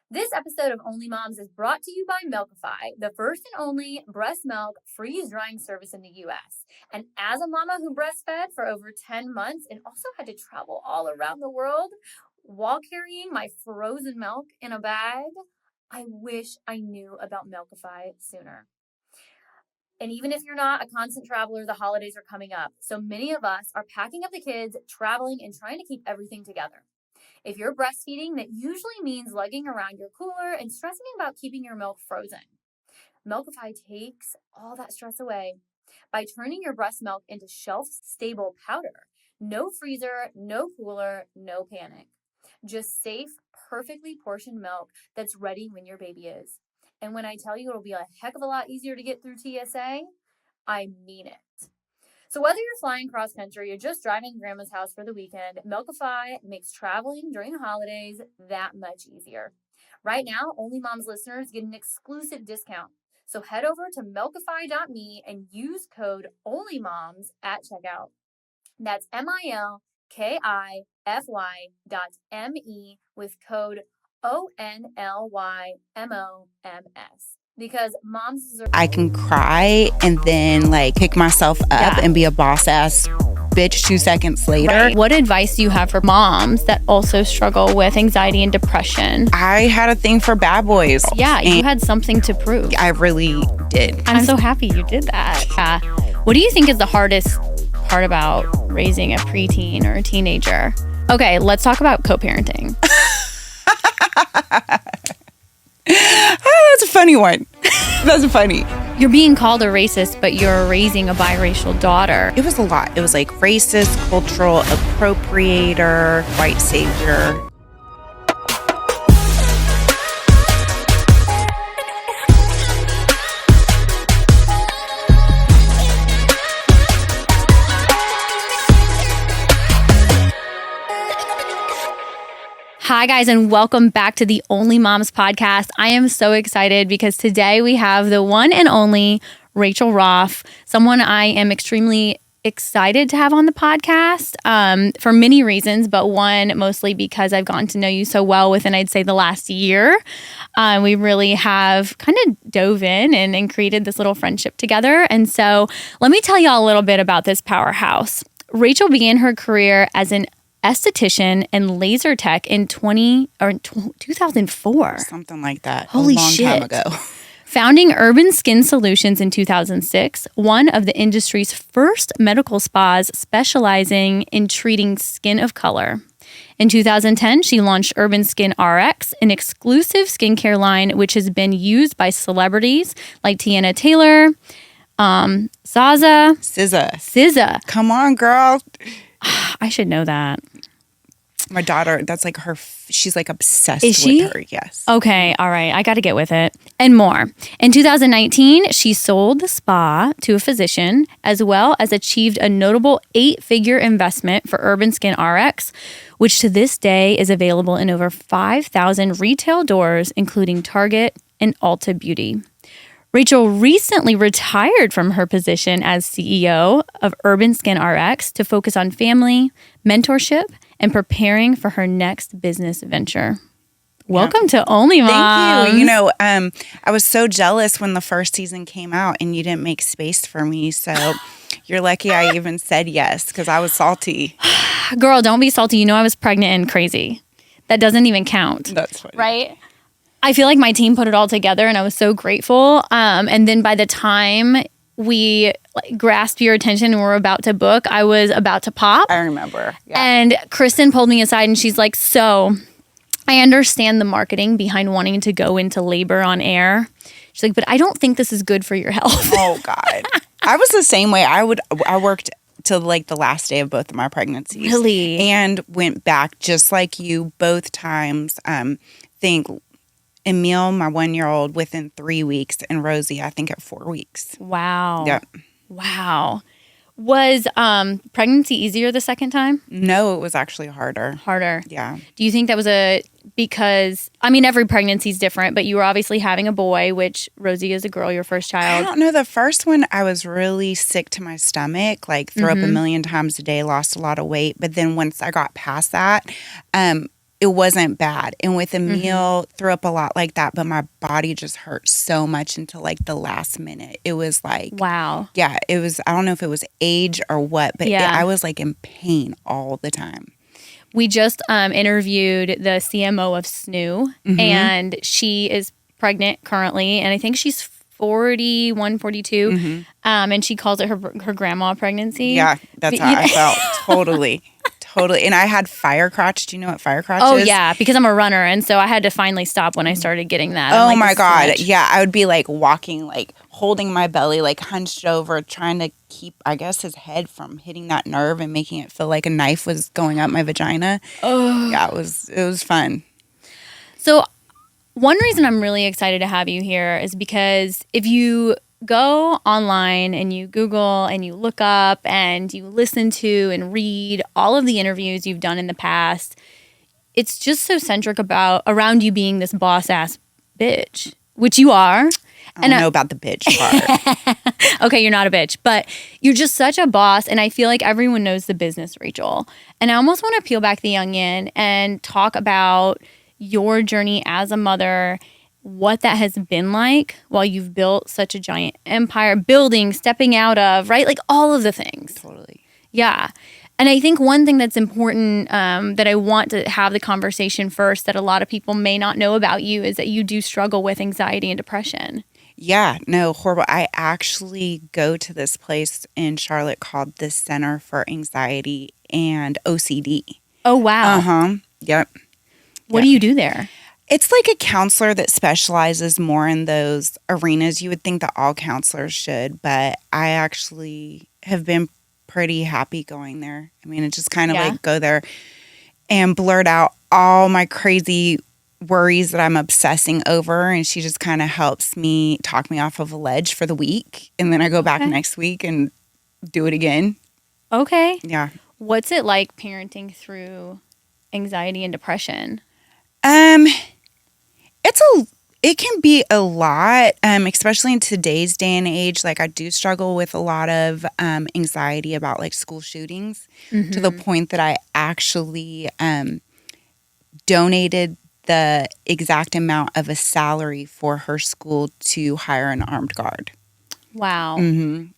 This episode of Only Moms is brought to you by Milkify, the first and only breast milk freeze-drying service in the U.S. And as a mama who breastfed for over 10 months and also had to travel all around the world while carrying my frozen milk in a bag, I wish I knew about Milkify sooner. And even if you're not a constant traveler, the holidays are coming up. So many of us are packing up the kids, traveling, and trying to keep everything together. If you're breastfeeding, that usually means lugging around your cooler and stressing about keeping your milk frozen. Milkify takes all that stress away by turning your breast milk into shelf-stable powder. No freezer, no cooler, no panic. Just safe, perfectly portioned milk that's ready when your baby is. And when I tell you it'll be a heck of a lot easier to get through TSA, I mean it. So whether you're flying cross country or just driving to grandma's house for the weekend, Milkify makes traveling during the holidays that much easier. Right now, Only Moms listeners get an exclusive discount. So head over to milkify.me and use code ONLYMOMS at checkout. That's MILKIFY.ME with code ONLYMOMS. Because moms are... I can cry and then pick myself up and be a boss ass bitch 2 seconds later. Right. What advice do you have for moms that also struggle with anxiety and depression? I had a thing for bad boys. Yeah, you had something to prove. I really did. I'm so happy you did that. What do you think is the hardest part about raising a preteen or a teenager? Okay, let's talk about co-parenting. Oh, that's a funny one. That's funny. You're being called a racist, but you're raising a biracial daughter. It was a lot. It was racist, cultural appropriator, white savior. Hi, guys, and welcome back to the Only Moms podcast. I am so excited because today we have the one and only Rachel Roff, someone I am extremely excited to have on the podcast for many reasons, but one mostly because I've gotten to know you so well within, I'd say, the last year. We really have kind of dove in and created this little friendship together. And so let me tell y'all a little bit about this powerhouse. Rachel began her career as an esthetician and laser tech in 2004. Something like that. Holy a long shit. time ago. Founding Urban Skin Solutions in 2006, one of the industry's first medical spas specializing in treating skin of color. In 2010, she launched Urban Skin RX, an exclusive skincare line which has been used by celebrities like Tiana Taylor, SZA. Come on, girl. I should know that. My daughter, that's her, she's obsessed Is she? with her. Yes. Okay, all right. I got to get with it. And more. In 2019, she sold the spa to a physician, as well as achieved a notable 8-figure investment for Urban Skin RX, which to this day is available in over 5,000 retail doors, including Target and Ulta Beauty. Rachel recently retired from her position as CEO of Urban Skin RX to focus on family, mentorship, and preparing for her next business venture. Welcome to Only Moms. Thank you. I was so jealous when the first season came out and you didn't make space for me. So you're lucky I even said yes because I was salty. Girl, don't be salty. You know I was pregnant and crazy. That doesn't even count. That's funny. Right? I feel like my team put it all together and I was so grateful. And then by the time we grasped your attention and were about to book, I was about to pop. I remember. Yeah. And Kristen pulled me aside and she's like, so I understand the marketing behind wanting to go into labor on air. She's like, but I don't think this is good for your health. Oh, God. I was the same way. I worked till the last day of both of my pregnancies. Really? And went back just like you both times. Think Emil, my 1-year-old, within 3 weeks, and Rosie, I think, at 4 weeks. Wow. Yep. Wow. Was pregnancy easier the second time? No, it was actually harder. Harder. Yeah. Do you think that was because, every pregnancy is different, but you were obviously having a boy, which Rosie is a girl, your first child. I don't know. The first one, I was really sick to my stomach, threw up a million times a day, lost a lot of weight. But then once I got past that, it wasn't bad. And with a meal, threw up a lot like that, but my body just hurt so much until like the last minute. It was like, Wow. yeah, it was, I don't know if it was age or what, but Yeah. I was like in pain all the time. We just interviewed the CMO of SNU, and she is pregnant currently, and I think she's 41, 42, and she calls it her grandma pregnancy. Yeah, that's how I felt. Totally. And I had fire crotch. Do you know what fire crotch is? Oh, yeah, because I'm a runner, and so I had to finally stop when I started getting that. Oh, like my God. switch. Yeah, I would be like walking, like holding my belly, like hunched over, trying to keep, I guess, his head from hitting that nerve and making it feel like a knife was going up my vagina. Oh. Yeah, it was fun. So one reason I'm really excited to have you here is because if you go online and you Google and you look up and you listen to and read all of the interviews you've done in the past, it's just so centric around you being this boss ass bitch, which you are. I don't know about the bitch part. Okay, you're not a bitch, but you're just such a boss, and I feel like everyone knows the business, Rachel. And I almost want to peel back the onion and talk about your journey as a mother, what that has been like while you've built such a giant empire, building, stepping out of, right? Like all of the things. Totally. Yeah. And I think one thing that's important that I want to have the conversation first that a lot of people may not know about you is that you do struggle with anxiety and depression. Yeah, no, horrible. I actually go to this place in Charlotte called the Center for Anxiety and OCD. Oh, wow. Uh-huh. Yep. What do you do there? It's like a counselor that specializes more in those arenas. You would think that all counselors should, but I actually have been pretty happy going there. I mean, it just kind of like go there and blurt out all my crazy worries that I'm obsessing over, and she just kind of helps me talk me off of a ledge for the week, and then I go back next week and do it again. Okay. Yeah. What's it like parenting through anxiety and depression? It can be a lot, especially in today's day and age. Like, I do struggle with a lot of anxiety about like school shootings to the point that I actually donated the exact amount of a salary for her school to hire an armed guard. Wow. And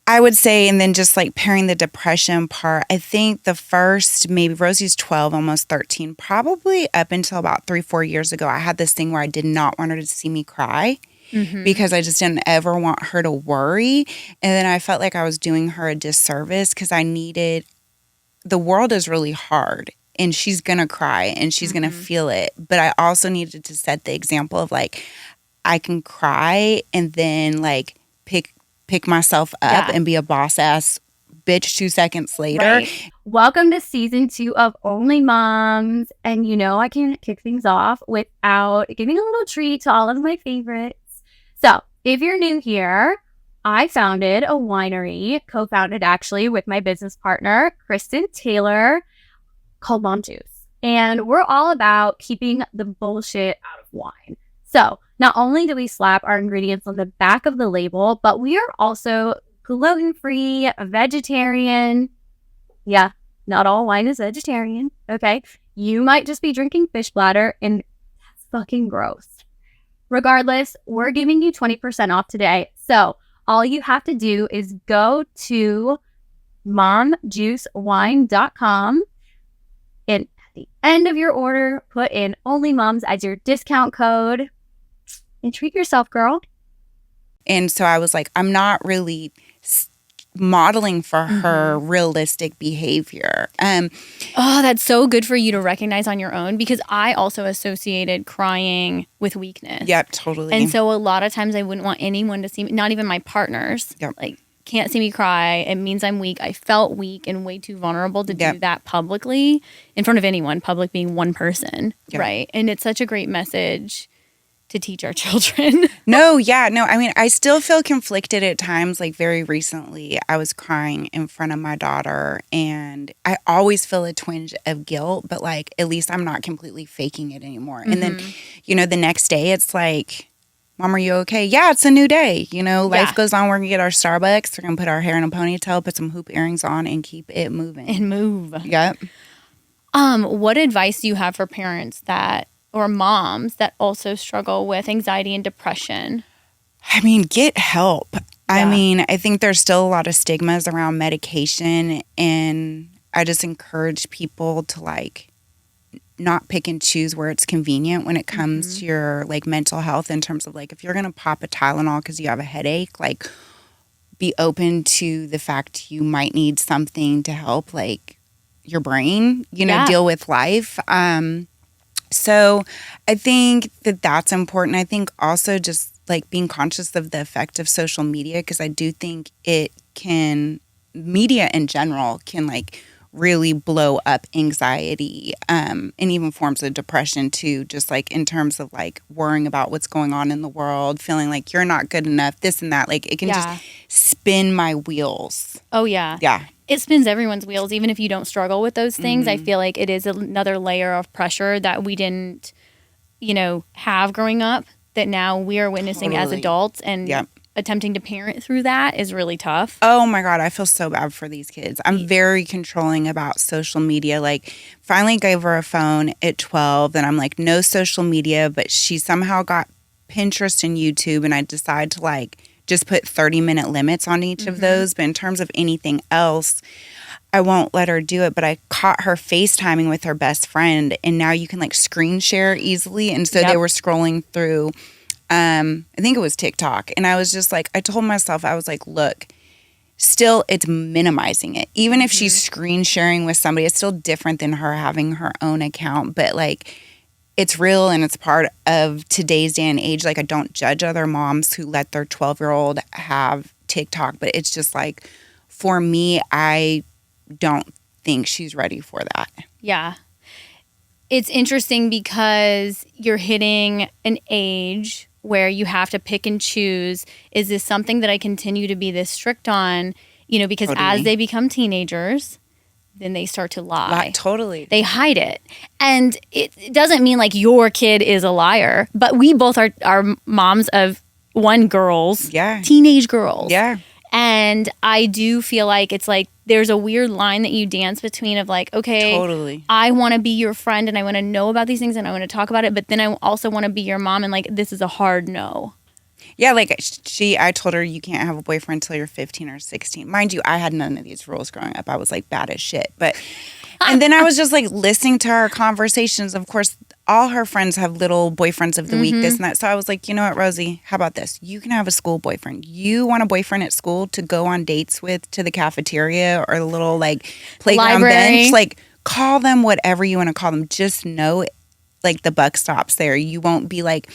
I would say, and then just like pairing the depression part, I think the first, maybe Rosie's 12, almost 13, probably up until about 3-4 years ago, I had this thing where I did not want her to see me cry because I just didn't ever want her to worry. And then I felt like I was doing her a disservice because the world is really hard and she's going to cry and she's going to feel it. But I also needed to set the example of like, I can cry and then like pick myself up and be a boss ass bitch 2 seconds later. Right. Welcome to season 2 of OnlyMoms. And I can't kick things off without giving a little treat to all of my favorites. So if you're new here, I founded a winery, co-founded actually with my business partner, Kristen Taylor, called MomJuice. And we're all about keeping the bullshit out of wine. So not only do we slap our ingredients on the back of the label, but we are also gluten-free, vegetarian. Yeah, not all wine is vegetarian, okay? You might just be drinking fish bladder, and that's fucking gross. Regardless, we're giving you 20% off today. So all you have to do is go to momjuicewine.com and at the end of your order, put in OnlyMoms as your discount code. And treat yourself, girl. And so I was like, I'm not really modeling for her realistic behavior. Oh, that's so good for you to recognize on your own because I also associated crying with weakness. Yep, totally. And so a lot of times I wouldn't want anyone to see me, not even my partners. Yep. Like, can't see me cry. It means I'm weak. I felt weak and way too vulnerable to do that publicly in front of anyone, public being one person, right? And it's such a great message to teach our children. No. I mean, I still feel conflicted at times. Like very recently, I was crying in front of my daughter and I always feel a twinge of guilt, but like, at least I'm not completely faking it anymore. And then, the next day it's like, Mom, are you okay? Yeah, it's a new day. Life goes on. We're going to get our Starbucks. We're going to put our hair in a ponytail, put some hoop earrings on and keep it moving. And move. Yep. What advice do you have for parents or moms that also struggle with anxiety and depression? I mean, get help. Yeah. I mean, I think there's still a lot of stigmas around medication, and I just encourage people to like not pick and choose where it's convenient when it comes to your like mental health, in terms of like if you're going to pop a Tylenol because you have a headache, like be open to the fact you might need something to help like your brain, deal with life. So I think that that's important. I think also just like being conscious of the effect of social media, because I do think media in general can like really blow up anxiety and even forms of depression too, just like in terms of like worrying about what's going on in the world, feeling like you're not good enough, this and that. Like it can just spin my wheels. Oh, yeah. Yeah. It spins everyone's wheels, even if you don't struggle with those things. I feel like it is another layer of pressure that we didn't, have growing up, that now we are witnessing as adults, and attempting to parent through that is really tough. Oh my God, I feel so bad for these kids. I'm very controlling about social media. Like, finally gave her a phone at 12, and I'm like, no social media, but she somehow got Pinterest and YouTube, and I decided to like just put 30-minute limits on each of those. But in terms of anything else, I won't let her do it. But I caught her FaceTiming with her best friend, and now you can like screen share easily. And so they were scrolling through, I think it was TikTok. And I was just like, I told myself, I was like, look, still it's minimizing it. Even if she's screen sharing with somebody, it's still different than her having her own account. But like, it's real, and it's part of today's day and age. Like, I don't judge other moms who let their 12-year-old have TikTok, but it's just like, for me, I don't think she's ready for that. Yeah. It's interesting because you're hitting an age where you have to pick and choose. Is this something that I continue to be this strict on? Because as they become teenagers, then they start to lie. Totally. They hide it. And it doesn't mean like your kid is a liar, but we both are moms of girls. Yeah. Teenage girls. Yeah. And I do feel like it's like there's a weird line that you dance between of like, okay, totally, I want to be your friend and I want to know about these things and I want to talk about it, but then I also want to be your mom, and like this is a hard no. Yeah, like I told her you can't have a boyfriend until you're 15 or 16. Mind you, I had none of these rules growing up. I was like bad as shit. And then I was just like listening to our conversations. Of course, all her friends have little boyfriends of the week, this and that. So I was like, you know what, Rosie, how about this? You can have a school boyfriend. You want a boyfriend at school to go on dates with to the cafeteria or the little like playground bench. Like, call them whatever you want to call them. Just know like the buck stops there. You won't be like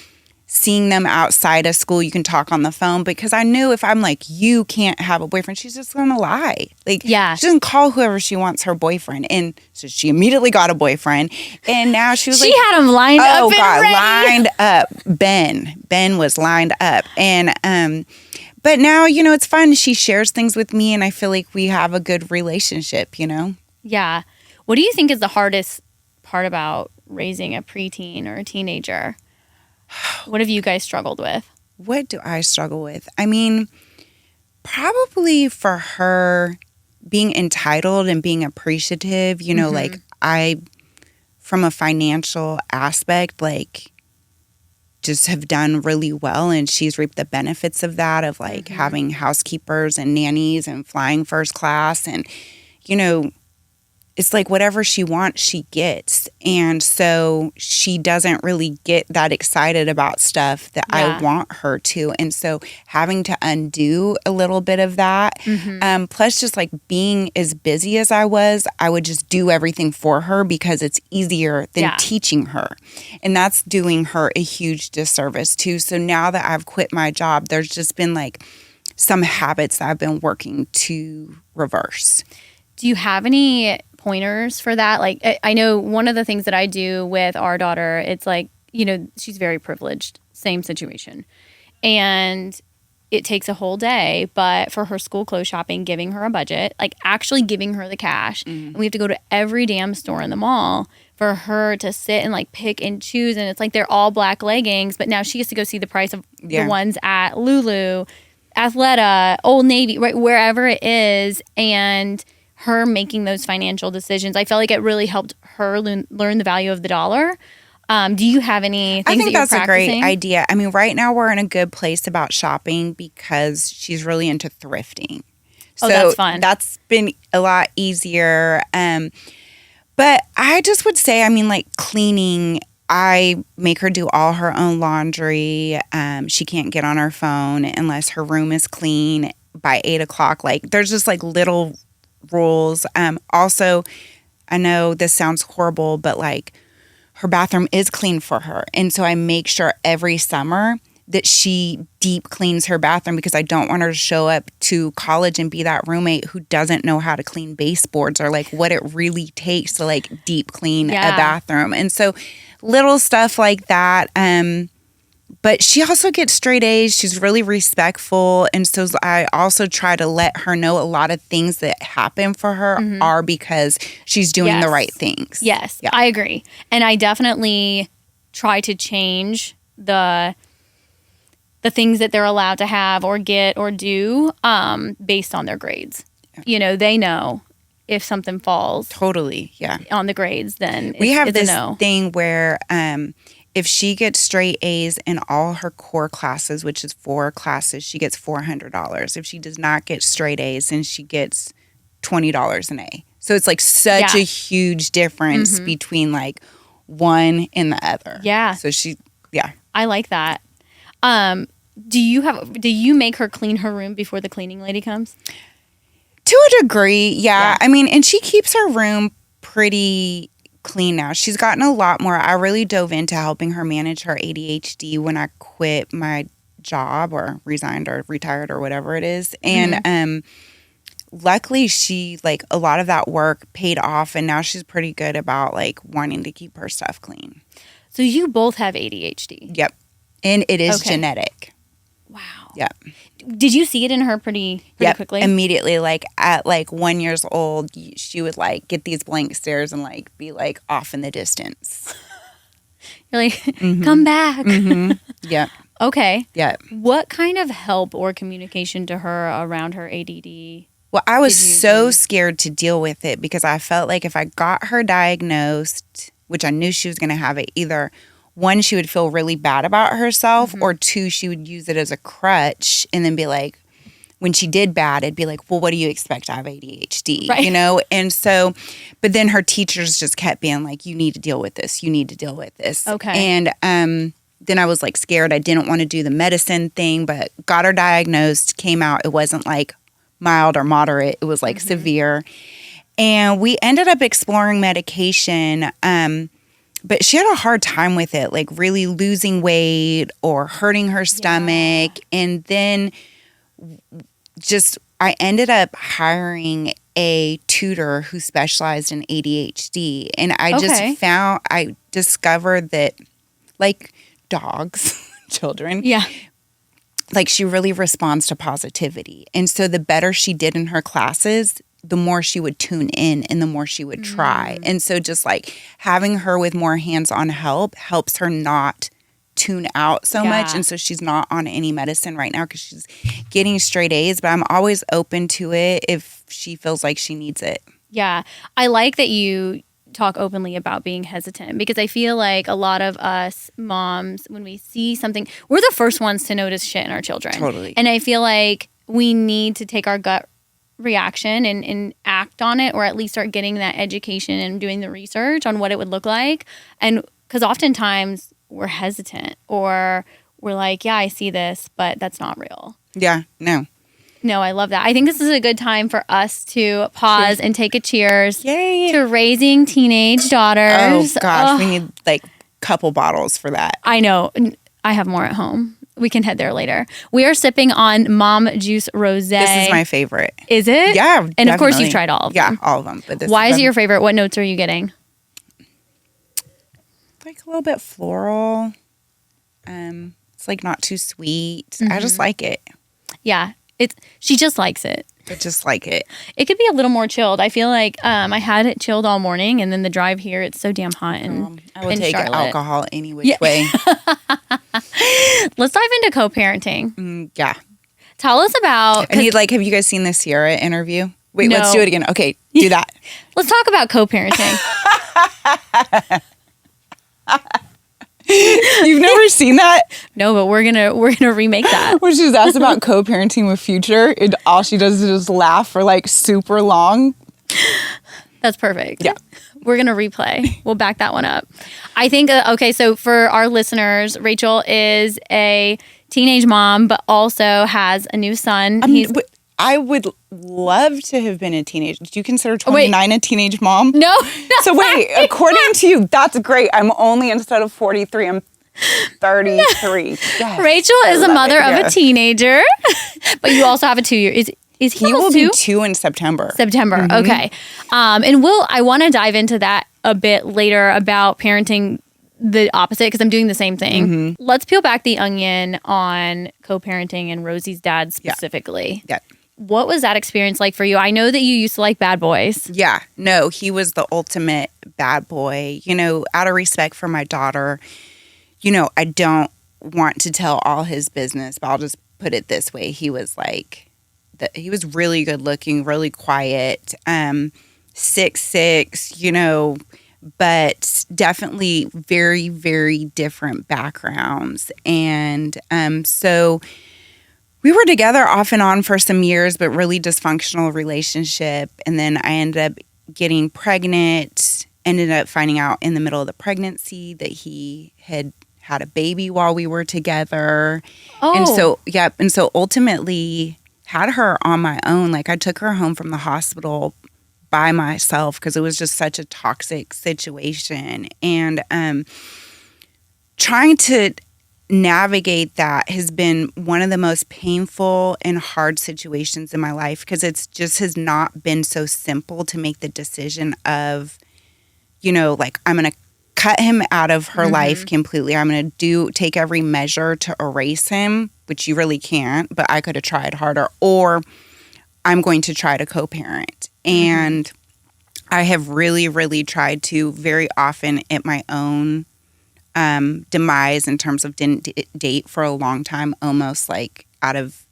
seeing them outside of school. You can talk on the phone, because I knew if I'm like, you can't have a boyfriend, she's just gonna lie. Like, yeah, she doesn't call whoever she wants her boyfriend. And so she immediately got a boyfriend, and now she was she like, had him lined up. Oh God, ready. Lined up. Ben was lined up. And but now, it's fun. She shares things with me, and I feel like we have a good relationship, Yeah. What do you think is the hardest part about raising a preteen or a teenager? What have you guys struggled with? What do I struggle with? I mean, probably for her being entitled and being appreciative, like from a financial aspect, like just have done really well, and she's reaped the benefits of that, of like having housekeepers and nannies and flying first class, and it's like whatever she wants, she gets. And so she doesn't really get that excited about stuff that I want her to. And so having to undo a little bit of that, plus just like being as busy as I would just do everything for her because it's easier than teaching her. And that's doing her a huge disservice too. So now that I've quit my job, there's just been like some habits that I've been working to reverse. Do you have any pointers for that? Like, I know one of the things that I do with our daughter, it's like, she's very privileged, same situation. And it takes a whole day, but for her school clothes shopping, giving her a budget, like actually giving her the cash. And we have to go to every damn store in the mall for her to sit and like pick and choose. And it's like, they're all black leggings, but now she gets to go see the price of the ones at Lulu, Athleta, Old Navy, right, wherever it is. And her making those financial decisions. I felt like it really helped her learn the value of the dollar. Do you have any things I think that that's you're a great practicing? idea. I mean, right now we're in a good place about shopping because she's really into thrifting. Oh, that's fun. That's been a lot easier. But I just would say, I mean, like cleaning, I make her do all her own laundry. She can't get on her phone unless her room is clean by 8 o'clock. Like there's just like little rules. Also, I know this sounds horrible, but like her bathroom is clean for her. And so I make sure every summer that she deep cleans her bathroom because I don't want her to show up to college and be that roommate who doesn't know how to clean baseboards or like what it really takes to like deep clean a bathroom. And so little stuff like that. But she also gets straight A's. She's really respectful. And so I also try to let her know a lot of things that happen for her are because she's doing the right things. Yes, I agree. And I definitely try to change the things that they're allowed to have or get or do based on their grades. You know, they know if something falls Totally, on the grades, then we have it's a this no. thing where if she gets straight A's in all her core classes, which is 4 classes, she gets $400. If she does not get straight A's, then she gets $20 an A. So it's like such a huge difference between like one and the other. Yeah. So I like that. Do you make her clean her room before the cleaning lady comes? To a degree, yeah. I mean, and she keeps her room pretty clean now. She's gotten a lot more. I really dove into helping her manage her ADHD when I quit my job or resigned or retired or whatever it is. And luckily she like a lot of that work paid off and now she's pretty good about like wanting to keep her stuff clean. So you both have ADHD. Yep. And it is genetic. Wow. Yep. Did you see it in her pretty quickly? Immediately. Like at like 1 year old, she would like get these blank stares and like be like off in the distance. You're like, come back. Yep. Okay. Yep. What kind of help or communication to her around her ADD? Well, I was so scared to deal with it because I felt like if I got her diagnosed, which I knew she was going to have it, either one, she would feel really bad about herself, or two, she would use it as a crutch and then be like, when she did bad, it'd be like, well, what do you expect? I have ADHD, right. You know? And so, but then her teachers just kept being like, you need to deal with this. You need to deal with this. Okay. And then I was like scared. I didn't want to do the medicine thing, but got her diagnosed, came out. It wasn't like mild or moderate. It was like severe. And we ended up exploring medication. But she had a hard time with it, like really losing weight or hurting her stomach. And then I ended up hiring a tutor who specialized in ADHD. And I discovered that like dogs, children. Yeah. Like she really responds to positivity. And so the better she did in her classes, the more she would tune in and the more she would try. And so just like having her with more hands-on help helps her not tune out so much. And so she's not on any medicine right now because she's getting straight A's, but I'm always open to it if she feels like she needs it. Yeah. I like that you talk openly about being hesitant because I feel like a lot of us moms, when we see something, we're the first ones to notice shit in our children. Totally. And I feel like we need to take our gut reaction and act on it, or at least start getting that education and doing the research on what it would look like. And because oftentimes we're hesitant or we're like, yeah, I see this, but that's not real. Yeah, no, I love that. I think this is a good time for us to pause and take a cheers to raising teenage daughters. Oh gosh, we need like a couple bottles for that. I know. I have more at home. We can head there later. We are sipping on MomJuice Rosé. This is my favorite. Is it? Yeah, And definitely. Of course you've tried all of them. Yeah, all of them. But Why is it your favorite? What notes are you getting? Like a little bit floral. It's like not too sweet. I just like it. Yeah, she just likes it. I just like it. It could be a little more chilled. I feel like I had it chilled all morning, and then the drive here, it's so damn hot. And I will in take Charlotte. alcohol any which way. Let's dive into co-parenting. Yeah. Tell us about. I need have you guys seen the Sierra interview? Wait, No. let's do it again. Okay, do that. Let's talk about co-parenting. You've never seen that? No, but we're gonna remake that. When she was asked about co-parenting with Future, all she does is just laugh for like super long. That's perfect. Yeah. We're going to replay. We'll back that one up. I think, okay, so for our listeners, Rachel is a teenage mom, but also has a new son. I would love to have been a teenager. Do you consider 29 a teenage mom? No. So wait, according to you, that's great. I'm only, instead of 43, I'm 33. Yes. Rachel is a mother of a teenager, but you also have a 2-year. Is he will almost be 2? 2 in September. Okay. And I want to dive into that a bit later about parenting the opposite because I'm doing the same thing. Let's peel back the onion on co-parenting and Rosie's dad specifically. Yeah. What was that experience like for you? I know that you used to like bad boys. Yeah. No, he was the ultimate bad boy. You know, out of respect for my daughter, you know, I don't want to tell all his business, but I'll just put it this way. He was like, he was really good looking, really quiet, 6'6", you know, but definitely very, very different backgrounds. And so we were together off and on for some years, but really dysfunctional relationship. And then I ended up getting pregnant, ended up finding out in the middle of the pregnancy that he had a baby while we were together. Oh. And so ultimately had her on my own. Like I took her home from the hospital by myself because it was just such a toxic situation. And trying to navigate that has been one of the most painful and hard situations in my life because it's just has not been so simple to make the decision of, you know, like I'm going to cut him out of her life completely. I'm going to take every measure to erase him, which you really can't, but I could have tried harder, or I'm going to try to co-parent. And I have really, really tried to very often at my own demise in terms of didn't date for a long time, almost like out of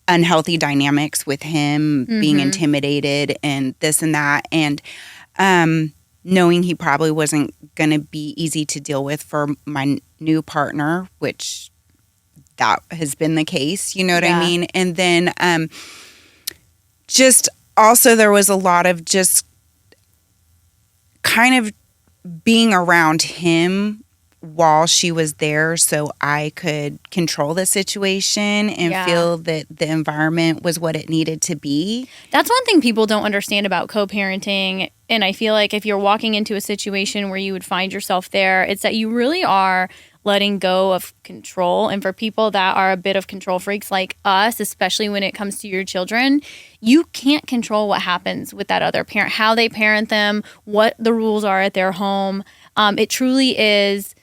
unhealthy dynamics with him, being intimidated and this and that. And knowing he probably wasn't going to be easy to deal with for my new partner, which that has been the case, you know what I mean? And then just also there was a lot of just kind of being around him while she was there so I could control the situation and feel that the environment was what it needed to be. That's one thing people don't understand about co-parenting. And I feel like if you're walking into a situation where you would find yourself there, it's that you really are letting go of control. And for people that are a bit of control freaks like us, especially when it comes to your children, you can't control what happens with that other parent, how they parent them, what the rules are at their home. It truly is.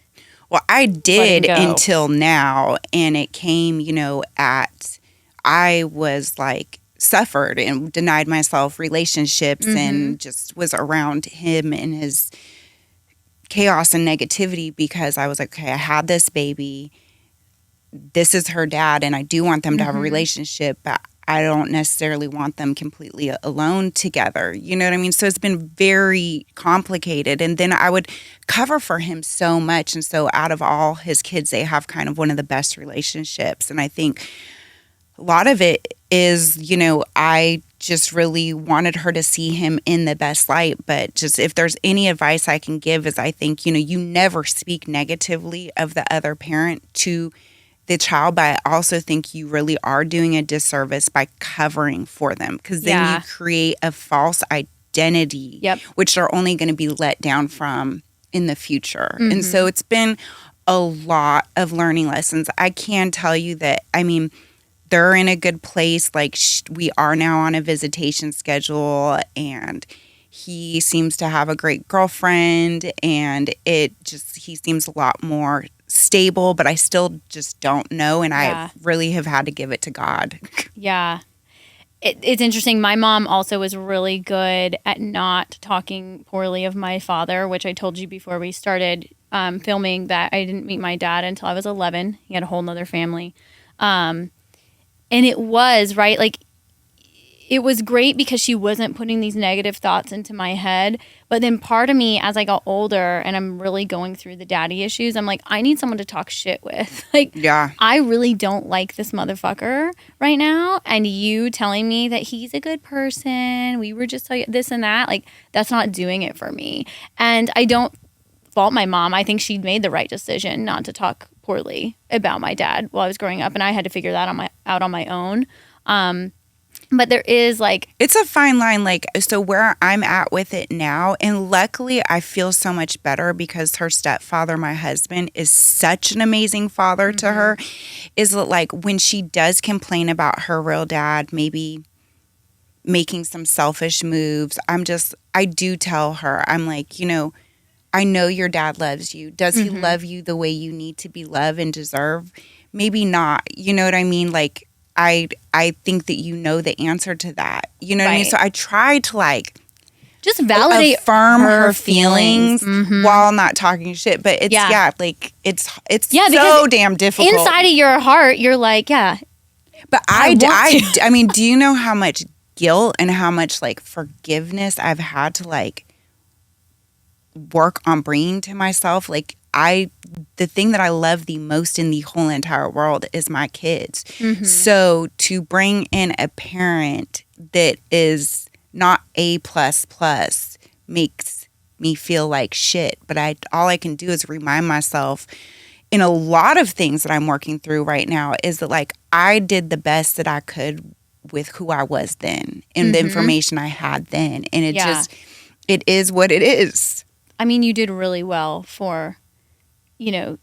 Well, I did until now, and it came, you know, I was like suffered and denied myself relationships and just was around him and his chaos and negativity because I was like, okay, I had this baby. This is her dad, and I do want them to have a relationship, but I don't necessarily want them completely alone together. You know what I mean? So it's been very complicated. And then I would cover for him so much. And so out of all his kids, they have kind of one of the best relationships. And I think a lot of it is, you know, I just really wanted her to see him in the best light. But just if there's any advice I can give is I think, you know, you never speak negatively of the other parent to the child, but I also think you really are doing a disservice by covering for them because then you create a false identity, which they're only going to be let down from in the future. And so it's been a lot of learning lessons. I can tell you that, I mean, they're in a good place. Like we are now on a visitation schedule and he seems to have a great girlfriend and he seems a lot more stable, but I still just don't know. And I really have had to give it to God. Yeah. It's interesting. My mom also was really good at not talking poorly of my father, which I told you before we started filming that I didn't meet my dad until I was 11. He had a whole nother family. And it was, right, like it was great because she wasn't putting these negative thoughts into my head. But then part of me, as I got older and I'm really going through the daddy issues, I'm like, I need someone to talk shit with. Like, Yeah. I really don't like this motherfucker right now. And you telling me that he's a good person, we were just this and that, like, that's not doing it for me. And I don't fault my mom. I think she made the right decision not to talk poorly about my dad while I was growing up. And I had to figure that out on my own. But there is like... It's a fine line. Like, so where I'm at with it now, and luckily I feel so much better because her stepfather, my husband, is such an amazing father to her, is that like when she does complain about her real dad, maybe making some selfish moves, I do tell her, I'm like, you know, I know your dad loves you. Does he love you the way you need to be loved and deserve? Maybe not. You know what I mean? Like, I think that you know the answer to that. You know what I mean? So I try to like just validate affirm her feelings while not talking shit. But it's it's so damn difficult. Inside of your heart, you're like, yeah. But I mean, do you know how much guilt and how much like forgiveness I've had to like work on bringing to myself? Like, the thing that I love the most in the whole entire world is my kids. So to bring in a parent that is not A++ makes me feel like shit. But all I can do is remind myself in a lot of things that I'm working through right now is that like I did the best that I could with who I was then and the information I had then. And it is what it is. I mean, you did really well for, you know,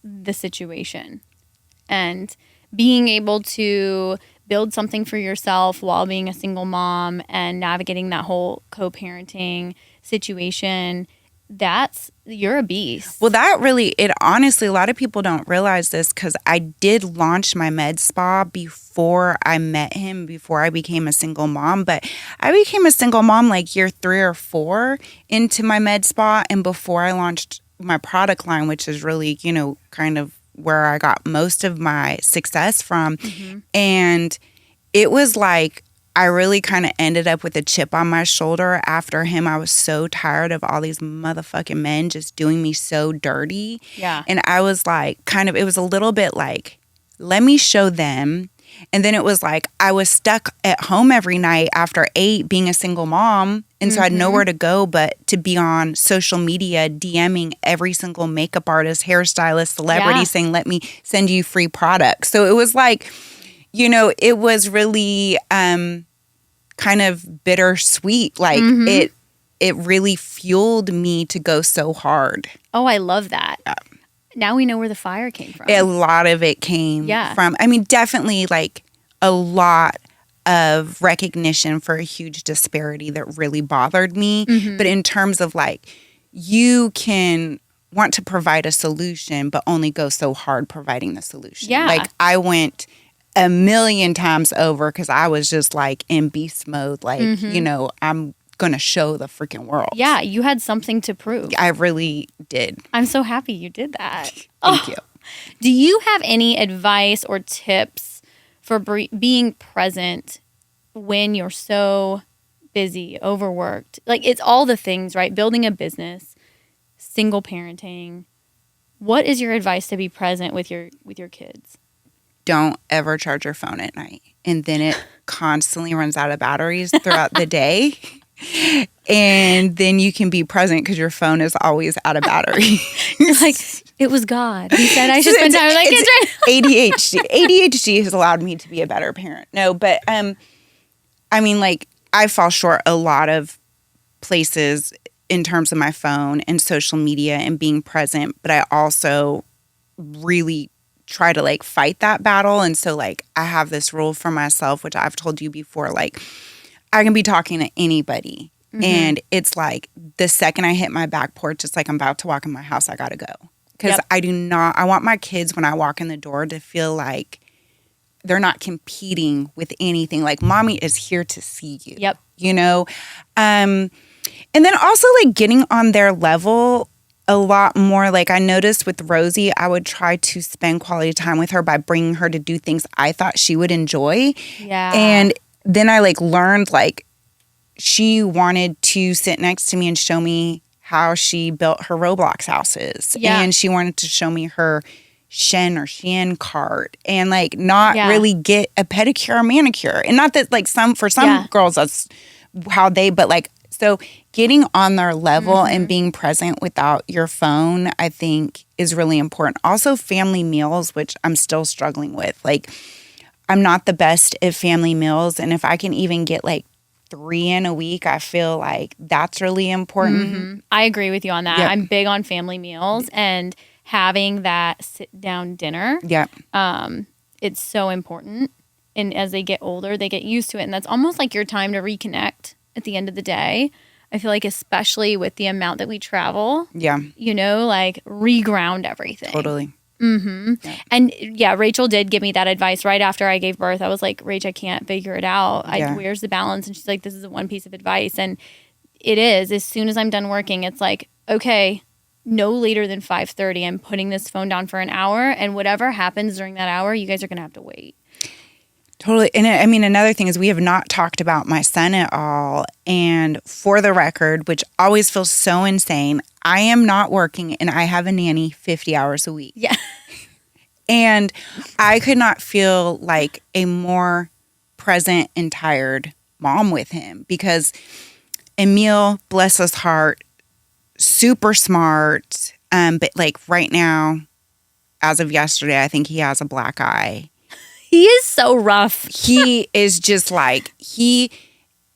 the situation and being able to build something for yourself while being a single mom and navigating that whole co-parenting situation. You're a beast. Well, honestly, a lot of people don't realize this because I did launch my med spa before I met him, before I became a single mom. But I became a single mom like year 3 or 4 into my med spa and before I launched my product line, which is really, you know, kind of where I got most of my success from. And it was like, I really kind of ended up with a chip on my shoulder after him. I was so tired of all these motherfucking men just doing me so dirty. Yeah. And I was like, it was a little bit like, let me show them. And then it was like, I was stuck at home every night after 8 being a single mom. And so I had nowhere to go but to be on social media, DMing every single makeup artist, hairstylist, celebrity saying, let me send you free products. So it was like, you know, it was really kind of bittersweet. Like it really fueled me to go so hard. Oh, I love that. Now we know where the fire came from. A lot of it came from, I mean, definitely like a lot of recognition for a huge disparity that really bothered me. But in terms of like, you can want to provide a solution, but only go so hard providing the solution. Yeah. Like I went a million times over because I was just like in beast mode. Like, you know, I'm going to show the freaking world. Yeah, you had something to prove. I really did. I'm so happy you did that. Thank you. Do you have any advice or tips for being present when you're so busy, overworked? Like, it's all the things, right? Building a business, single parenting. What is your advice to be present with your kids? Don't ever charge your phone at night. And then it constantly runs out of batteries throughout the day. And then you can be present because your phone is always out of battery. You're like, it was God. He said I should spend time with my kids right now. ADHD has allowed me to be a better parent. No, but I mean, like, I fall short a lot of places in terms of my phone and social media and being present. But I also really try to like fight that battle. And so like I have this rule for myself, which I've told you before, like I can be talking to anybody. And it's like the second I hit my back porch, it's like I'm about to walk in my house, I gotta go. Because I want my kids when I walk in the door to feel like they're not competing with anything. Like mommy is here to see you. Yep. You know? And then also like getting on their level a lot more. Like I noticed with Rosie, I would try to spend quality time with her by bringing her to do things I thought she would enjoy. Yeah. And then I like learned like she wanted to sit next to me and show me how she built her Roblox houses. Yeah. And she wanted to show me her Shein cart and like not really get a pedicure or manicure. And not that like for some girls that's how they, but like, so getting on their level and being present without your phone, I think is really important. Also family meals, which I'm still struggling with. Like I'm not the best at family meals. And if I can even get like 3 in a week, I feel like that's really important. I agree with you on that. Yep. I'm big on family meals and having that sit down dinner. Yeah. It's so important. And as they get older, they get used to it. And that's almost like your time to reconnect at the end of the day. I feel like especially with the amount that we travel. Yeah. You know, like reground everything. Totally. Yeah. And yeah, Rachel did give me that advice right after I gave birth. I was like, Rach, I can't figure it out. Where's the balance? And she's like, this is one piece of advice. And it is, as soon as I'm done working, it's like, okay, no later than 5:30, I'm putting this phone down for an hour. And whatever happens during that hour, you guys are going to have to wait. Totally. And I mean, another thing is we have not talked about my son at all. And for the record, which always feels so insane, I am not working and I have a nanny 50 hours a week. Yeah. And I could not feel like a more present and tired mom with him because Emil, bless his heart, super smart. But like right now, as of yesterday, I think he has a black eye. He is so rough. He is just like, he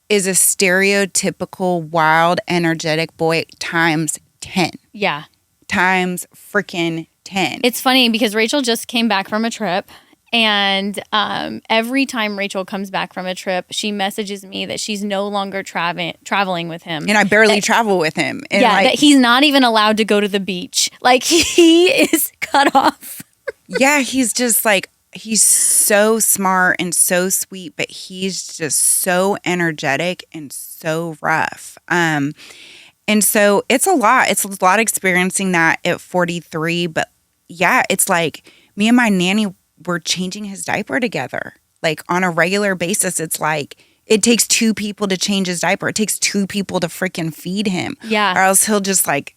is a stereotypical wild, energetic boy times 10. Yeah. Times freaking 10. It's funny because Rachel just came back from a trip. And every time Rachel comes back from a trip, she messages me that she's no longer traveling with him. And I barely travel with him. And yeah, like, that he's not even allowed to go to the beach. Like, he is cut off. Yeah, he's just like, he's so smart and so sweet, but he's just so energetic and so rough. And so it's a lot. It's a lot experiencing that at 43. But yeah, it's like me and my nanny were changing his diaper together. Like on a regular basis, it's like it takes 2 people to change his diaper. It takes 2 people to freaking feed him. Yeah. Or else he'll just like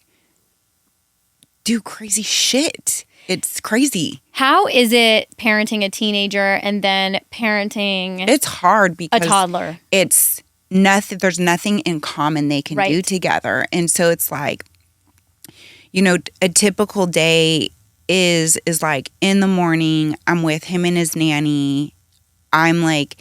do crazy shit. It's crazy. How is it parenting a teenager and then parenting It's hard because a toddler? It's nothing. There's nothing in common they can do together. And so it's like, you know, a typical day is like in the morning, I'm with him and his nanny. I'm like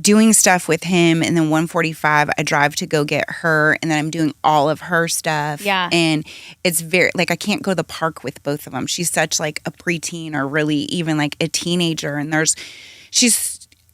doing stuff with him, and then 1:45 I drive to go get her, and then I'm doing all of her stuff. Yeah. And it's very like I can't go to the park with both of them. She's such like a preteen or really even like a teenager, and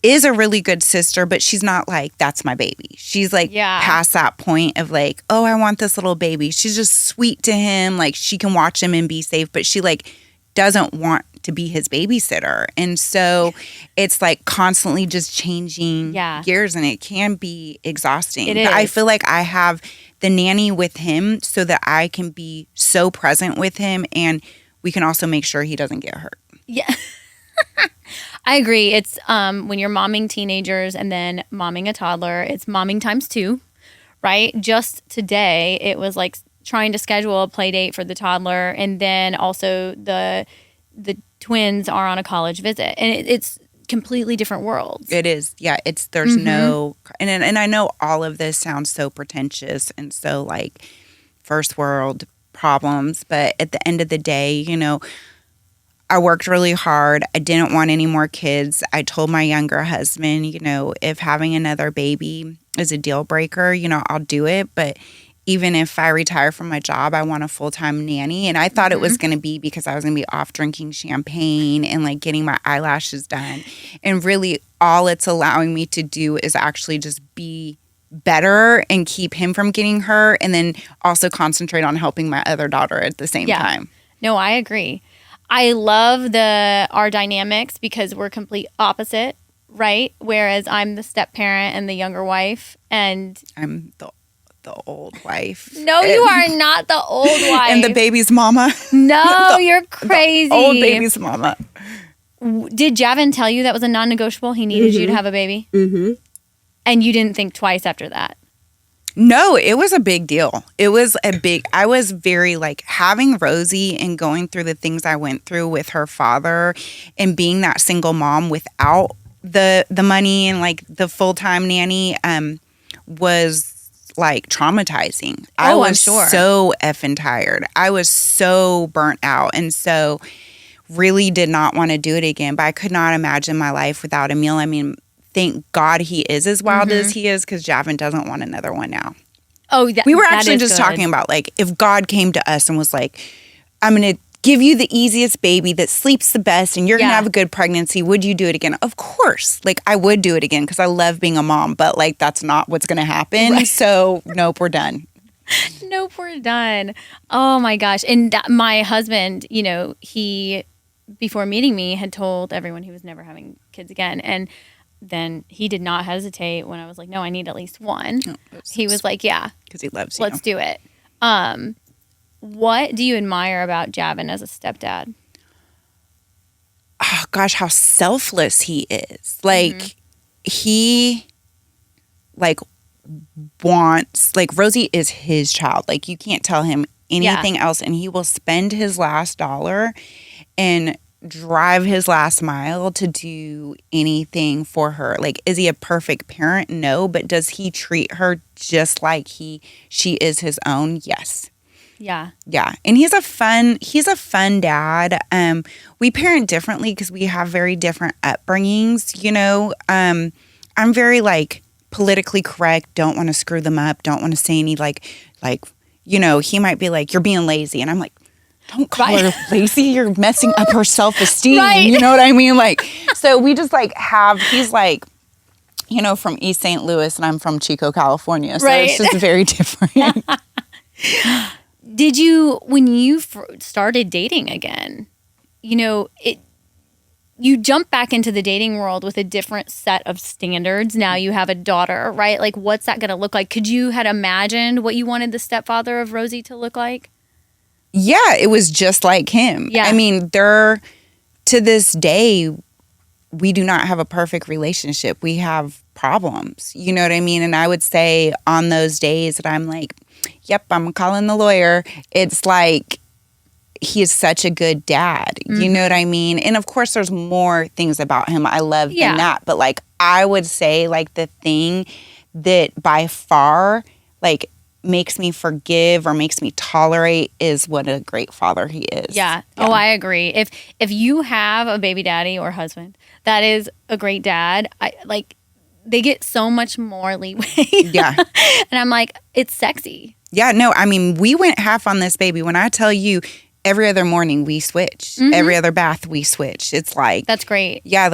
is a really good sister, but she's not like, that's my baby. She's like past that point of like, oh, I want this little baby. She's just sweet to him. Like she can watch him and be safe, but she like doesn't want to be his babysitter. And so it's like constantly just changing gears, and it can be exhausting. It is. But I feel like I have the nanny with him so that I can be so present with him, and we can also make sure he doesn't get hurt. Yeah. I agree. It's when you're momming teenagers and then momming a toddler, it's momming times 2, right? Just today, it was like trying to schedule a play date for the toddler, and then also the twins are on a college visit, and it's completely different worlds. It is. Yeah. There's no, and I know all of this sounds so pretentious and so like first world problems, but at the end of the day, you know, I worked really hard. I didn't want any more kids. I told my younger husband, you know, if having another baby is a deal breaker, you know, I'll do it. But even if I retire from my job, I want a full-time nanny. And I thought it was going to be because I was going to be off drinking champagne and like getting my eyelashes done. And really all it's allowing me to do is actually just be better and keep him from getting hurt, and then also concentrate on helping my other daughter at the same time. No, I agree. I love our dynamics because we're complete opposite, right? Whereas I'm the step parent and the younger wife, and I'm the old wife. No, you are not the old wife. And the baby's mama. No, you're crazy. Old baby's mama. Did Javin tell you that was a non-negotiable? He needed you to have a baby? Mm-hmm. And you didn't think twice after that? No, it was a big deal. I was very like having Rosie and going through the things I went through with her father and being that single mom without the money and like the full-time nanny was like traumatizing. I was so effing tired. I was so burnt out. And so really did not want to do it again, but I could not imagine my life without a meal. I mean, thank God he is as wild as he is, because Javin doesn't want another one now. Oh, we were actually just talking about like if God came to us and was like, I'm going to give you the easiest baby that sleeps the best and you're going to have a good pregnancy, would you do it again? Of course. Like I would do it again because I love being a mom, but like that's not what's going to happen. Right. So nope, we're done. Nope, we're done. Oh my gosh. And my husband, you know, he, before meeting me, had told everyone he was never having kids again. And then he did not hesitate when I was like, no, I need at least one. Oh, he was like, yeah. Because he loves you. Let's do it. What do you admire about Javin as a stepdad? Oh, gosh, how selfless he is. Like, he, like, wants, like, Rosie is his child. Like, you can't tell him anything else, and he will spend his last dollar and drive his last mile to do anything for her. Like, is he a perfect parent? No, but does he treat her just like she is his own? Yes. Yeah. Yeah. And he's a fun dad. We parent differently because we have very different upbringings, you know. I'm very like politically correct, don't want to screw them up, don't want to say any like, you know, he might be like, you're being lazy. And I'm like, don't call her lazy. You're messing up her self-esteem. Right. You know what I mean? Like, so we just like he's like, you know, from East St. Louis and I'm from Chico, California. So it's just very different. Did you, when you started dating again, you know, you jump back into the dating world with a different set of standards. Now you have a daughter, right? Like, what's that going to look like? Could you had imagined what you wanted the stepfather of Rosie to look like? Yeah, it was just like him. Yeah. I mean, to this day, we do not have a perfect relationship. We have problems. You know what I mean? And I would say on those days that I'm like, yep, I'm calling the lawyer. It's like he is such a good dad. You know what I mean? And of course, there's more things about him I love than that. But like, I would say like the thing that by far like makes me forgive or makes me tolerate is what a great father he is. Yeah. Oh, I agree. If you have a baby daddy or husband that is a great dad, they get so much more leeway. Yeah. And I'm like, it's sexy. Yeah, no, I mean, we went half on this baby. When I tell you every other morning we switch, every other bath we switch. It's like, that's great. Yeah,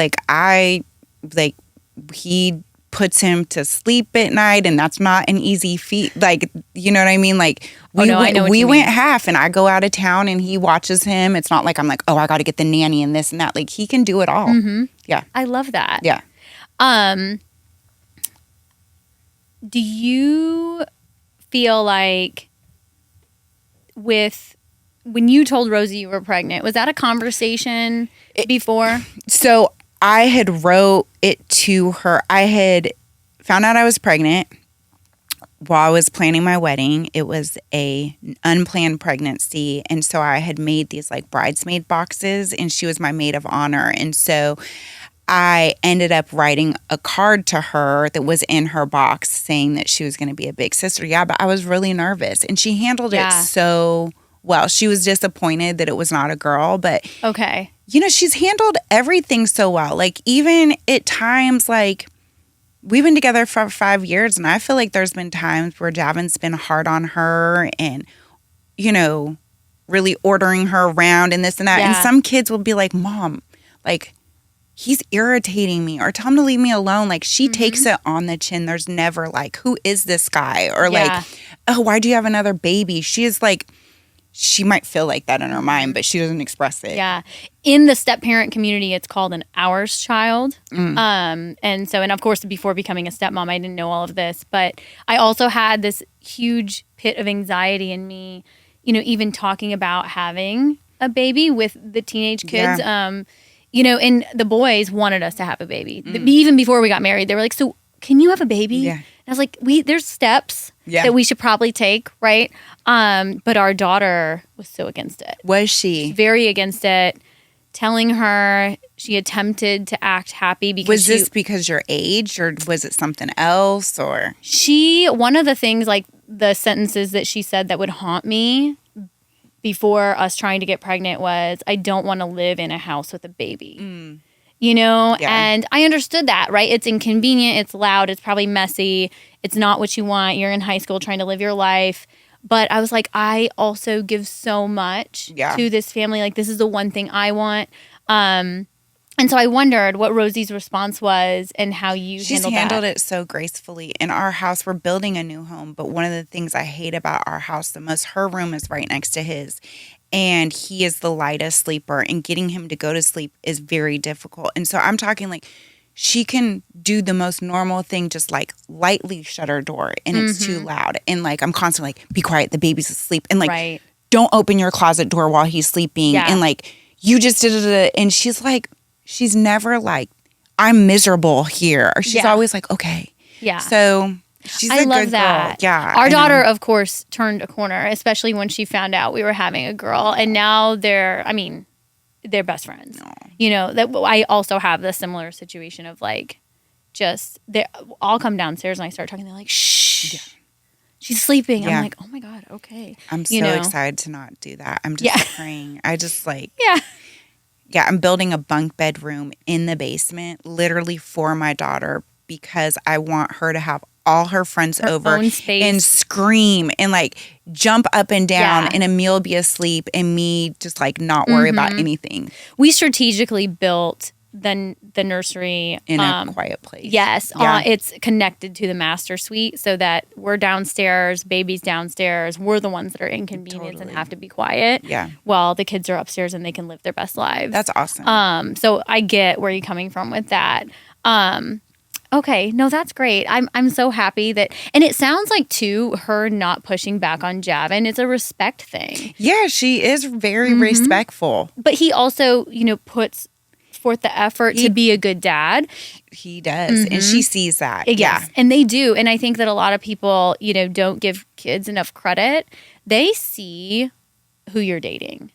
he puts him to sleep at night, and that's not an easy feat. Like, you know what I mean? Like, we went half, and I go out of town, and he watches him. It's not like I'm like, oh, I got to get the nanny and this and that. Like, he can do it all. Mm-hmm. Yeah. I love that. Yeah. Do you feel like when you told Rosie you were pregnant, was that a conversation before? So I had wrote it to her. I had found out I was pregnant while I was planning my wedding. It was a unplanned pregnancy. And so I had made these like bridesmaid boxes, and she was my maid of honor. And so I ended up writing a card to her that was in her box saying that she was going to be a big sister. Yeah, but I was really nervous, and she handled it so well. She was disappointed that it was not a girl, but you know, she's handled everything so well. Like, even at times, like, we've been together for 5 years, and I feel like there's been times where Javin's been hard on her and, you know, really ordering her around and this and that. Yeah. And some kids will be like, Mom, like, he's irritating me, or tell him to leave me alone. Like, she takes it on the chin. There's never like, who is this guy? Or like, oh, why'd you have another baby? She is like, she might feel like that in her mind, but she doesn't express it. Yeah. In the step-parent community, it's called an ours child. And of course, before becoming a stepmom, I didn't know all of this. But I also had this huge pit of anxiety in me, you know, even talking about having a baby with the teenage kids. Yeah. You know, and the boys wanted us to have a baby. Even before we got married, they were like, so can you have a baby? Yeah. And I was like, there's steps Yeah. that we should probably take, right? But our daughter was so against it. Was she? Very against it. Telling her she attempted to act happy because Was this because your age, or was it something else, or? one of the things, like the sentences that she said that would haunt me before us trying to get pregnant was, I don't want to live in a house with a baby. You know, and I understood that, right? It's inconvenient, it's loud, it's probably messy, it's not what you want. You're in high school trying to live your life. But I was like, I also give so much to this family. Like, this is the one thing I want. And so I wondered what Rosie's response was and how you handled it so gracefully. In our house, we're building a new home, but one of the things I hate about our house the most, her room is right next to his. And he is the lightest sleeper, and getting him to go to sleep is very difficult. And so I'm talking like she can do the most normal thing, just like lightly shut her door, and it's too loud. And like I'm constantly like, be quiet, the baby's asleep. And like, don't open your closet door while he's sleeping. And like, you just did it. And she's like, she's never like, I'm miserable here. Or she's always like, okay. Yeah. So she's a love good that. girl. Yeah. Our daughter, of course, turned a corner, especially when she found out we were having a girl. And now they're best friends. No. You know, that I also have the similar situation of like, just I'll come downstairs and I start talking. They're like, shh, she's sleeping. I'm like, oh my God, okay. I'm so excited to not do that. I'm just praying. I just like, I'm building a bunk bedroom in the basement, literally for my daughter, because I want her to have all her friends over and scream and like jump up and down, and Emil be asleep and me just like not worry about anything. We strategically built the nursery in a quiet place. Yes. It's connected to the master suite so that we're downstairs, baby's downstairs. We're the ones that are inconvenienced and have to be quiet. Yeah. While the kids are upstairs and they can live their best lives. That's awesome. So I get where you're coming from with that. Okay, no, that's great. I'm so happy that, and it sounds like too, her not pushing back on Javin, it's a respect thing. Yeah, she is very respectful. But he also, puts forth the effort to be a good dad. He does, and she sees that. Yes, yeah, and they do. And I think that a lot of people, don't give kids enough credit. They see who you're dating.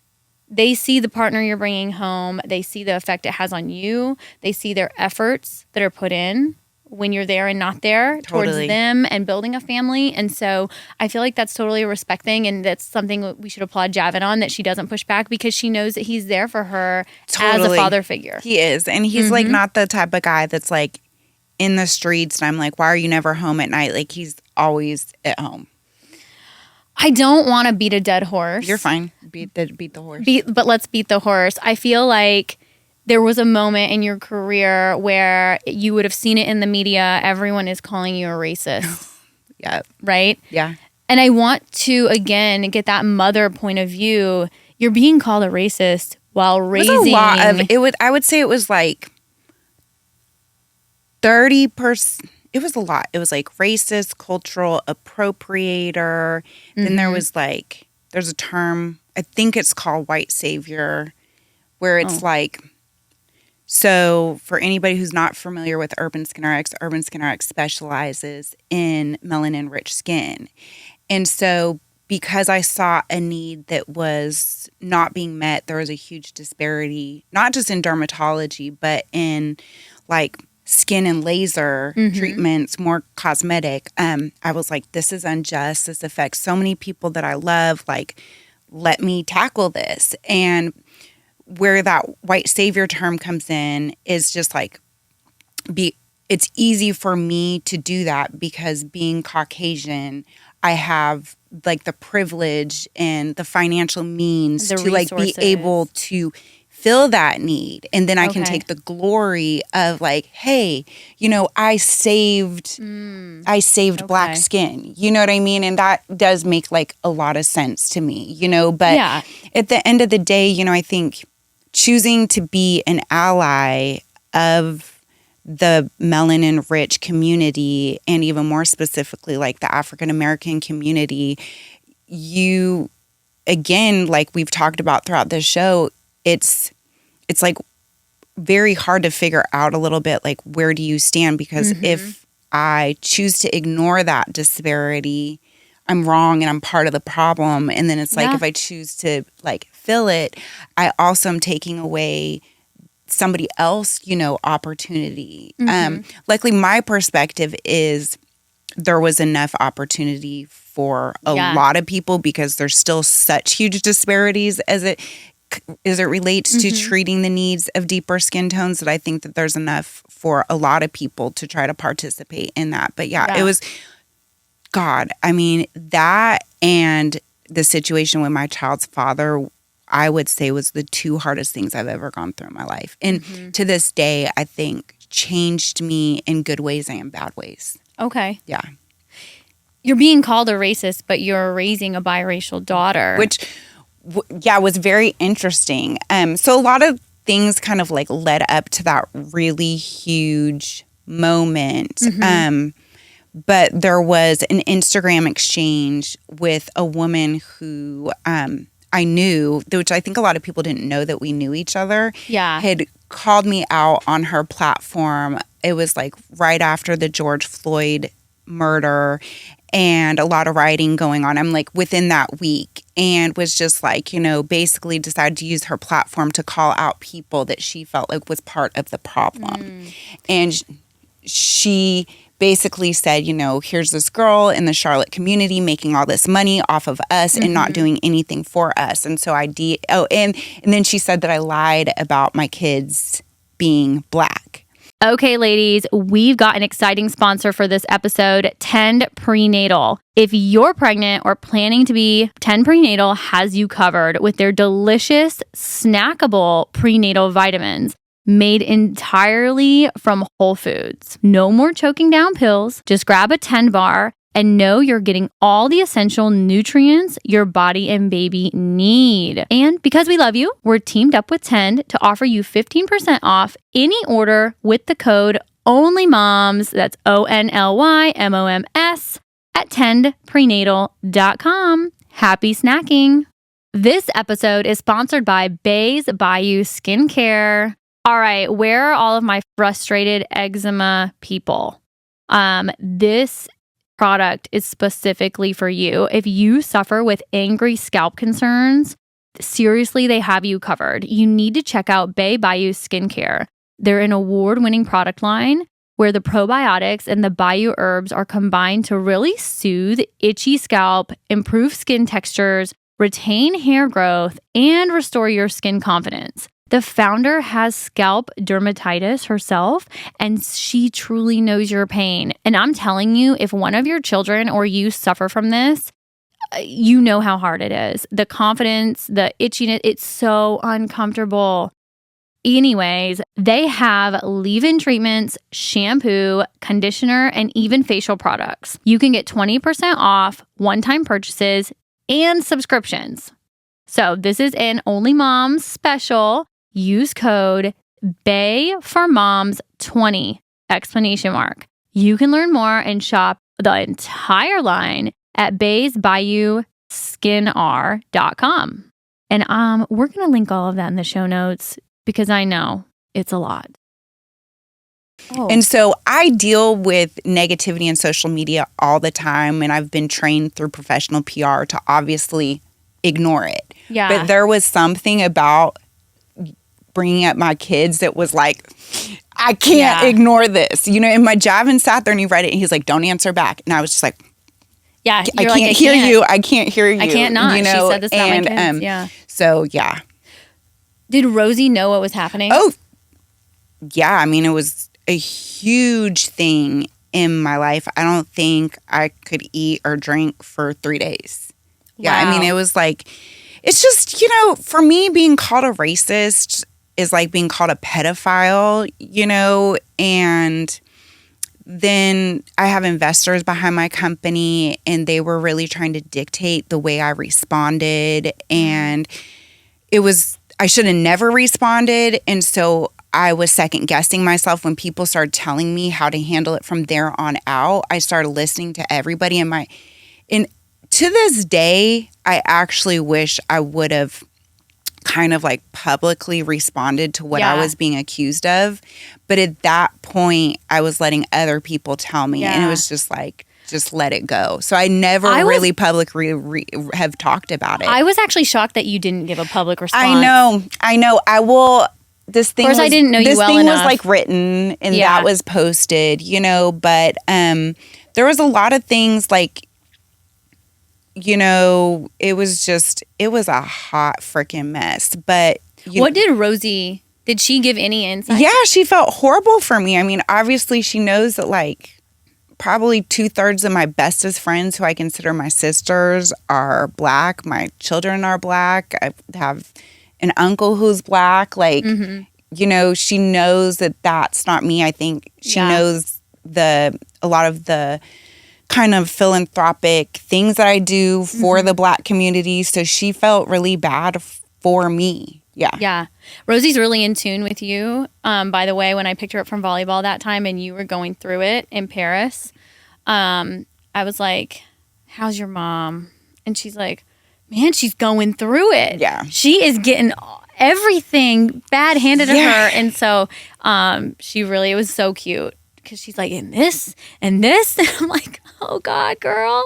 They see the partner you're bringing home. They see the effect it has on you. They see their efforts that are put in when you're there and not there towards them and building a family. And so I feel like that's totally a respect thing, and that's something we should applaud Javin on, that she doesn't push back because she knows that he's there for her as a father figure. He is. And he's like not the type of guy that's like in the streets and I'm like, why are you never home at night? Like he's always at home. I don't want to beat a dead horse. You're fine. Beat the horse. But let's beat the horse. I feel like there was a moment in your career where you would have seen it in the media. Everyone is calling you a racist. Yeah. Right? Yeah. And I want to, again, get that mother point of view. You're being called a racist while raising. It was a lot of it. I would say it was like 30%. It was a lot. It was like racist, cultural appropriator. Then there was like, there's a term, I think it's called white savior, where it's like, so for anybody who's not familiar with Urban Skin Rx specializes in melanin-rich skin. And so because I saw a need that was not being met, there was a huge disparity, not just in dermatology, but in like skin and laser treatments, more cosmetic. I was like, this is unjust. This affects so many people that I love. Like, let me tackle this. And where that white savior term comes in is just like, it's easy for me to do that because being Caucasian, I have like the privilege and the financial means to like be able to fill that need. And then I can take the glory of like, hey, I saved black skin. You know what I mean? And that does make like a lot of sense to me, but at the end of the day, I think choosing to be an ally of the melanin-rich community, and even more specifically, like the African-American community, you, again, like we've talked about throughout this show, it's like very hard to figure out a little bit, like, where do you stand? Because if I choose to ignore that disparity, I'm wrong and I'm part of the problem. And then it's like, if I choose to like fill it, I also am taking away somebody else, opportunity. Luckily, my perspective is there was enough opportunity for a lot of people because there's still such huge disparities as it relates to treating the needs of deeper skin tones, that I think that there's enough for a lot of people to try to participate in that. But it was, God, I mean, that and the situation with my child's father, I would say was the two hardest things I've ever gone through in my life. And to this day, I think changed me in good ways and bad ways. Okay. Yeah. You're being called a racist, but you're raising a biracial daughter. Which, was very interesting. So a lot of things kind of like led up to that really huge moment. But there was an Instagram exchange with a woman who I knew, which I think a lot of people didn't know that we knew each other. Yeah. Had called me out on her platform. It was like right after the George Floyd murder and a lot of rioting going on. I'm like within that week, and was just like, basically decided to use her platform to call out people that she felt like was part of the problem. And she basically said, here's this girl in the Charlotte community making all this money off of us and not doing anything for us. And so and then she said that I lied about my kids being Black. Okay, ladies, we've got an exciting sponsor for this episode, Tend Prenatal. If you're pregnant or planning to be, Tend Prenatal has you covered with their delicious, snackable prenatal vitamins made entirely from whole foods. No more choking down pills. Just grab a 10 bar and know you're getting all the essential nutrients your body and baby need. And because we love you, we're teamed up with Tend to offer you 15% off any order with the code ONLYMOMS, that's ONLYMOMS, at tendprenatal.com. Happy snacking. This episode is sponsored by Bay's Bayou Skincare. All right, where are all of my frustrated eczema people? This product is specifically for you. If you suffer with angry scalp concerns, seriously, they have you covered. You need to check out Bay Bayou Skincare. They're an award-winning product line where the probiotics and the Bayou herbs are combined to really soothe itchy scalp, improve skin textures, retain hair growth, and restore your skin confidence. The founder has scalp dermatitis herself, and she truly knows your pain. And I'm telling you, if one of your children or you suffer from this, you know how hard it is. The confidence, the itchiness, it's so uncomfortable. Anyways, they have leave-in treatments, shampoo, conditioner, and even facial products. You can get 20% off one-time purchases and subscriptions. So this is an Only Moms special. Use code BAYFORMOMS20! You can learn more and shop the entire line at baysbayouskinar.com. And we're going to link all of that in the show notes because I know it's a lot. Oh. And so I deal with negativity in social media all the time, and I've been trained through professional PR to obviously ignore it. Yeah. But there was something about bringing up my kids that was like, I can't ignore this. And my Javin sat there and he read it and he's like, don't answer back. And I was just like, yeah, I can't hear you. I can't hear you. I can't not. She said this about my kids. Yeah. So, yeah. Did Rosie know what was happening? Oh, yeah. I mean, it was a huge thing in my life. I don't think I could eat or drink for 3 days. Yeah. Wow. I mean, it was like, it's just, for me, being called a racist is like being called a pedophile, and then I have investors behind my company and they were really trying to dictate the way I responded, and I should have never responded. And so I was second guessing myself when people started telling me how to handle it from there on out. I started listening to everybody and to this day, I actually wish I would have kind of like publicly responded to what I was being accused of. But at that point, I was letting other people tell me. And it was just like, just let it go. So I never really publicly have talked about it. I was actually shocked that you didn't give a public response. I know. I will. This thing. Of course, I didn't know you well enough. This thing was like written and that was posted, you know. But there was a lot of things like, you know, it was a hot freaking mess. But what did Rosie? Did she give any insight? Yeah, she felt horrible for me. I mean, obviously, she knows that like. Probably 2/3 of my bestest friends who I consider my sisters are Black. My children are Black. I have an uncle who's Black. Like, you know, she knows that that's not me. I think she knows a lot of the kind of philanthropic things that I do for the Black community. So she felt really bad for me. Yeah. Rosie's really in tune with you. By the way, when I picked her up from volleyball that time and you were going through it in Paris, I was like, how's your mom? And she's like, man, she's going through it. Yeah. She is getting everything bad handed to her. And so it was so cute because she's like, and this and this. And I'm like, oh God, girl.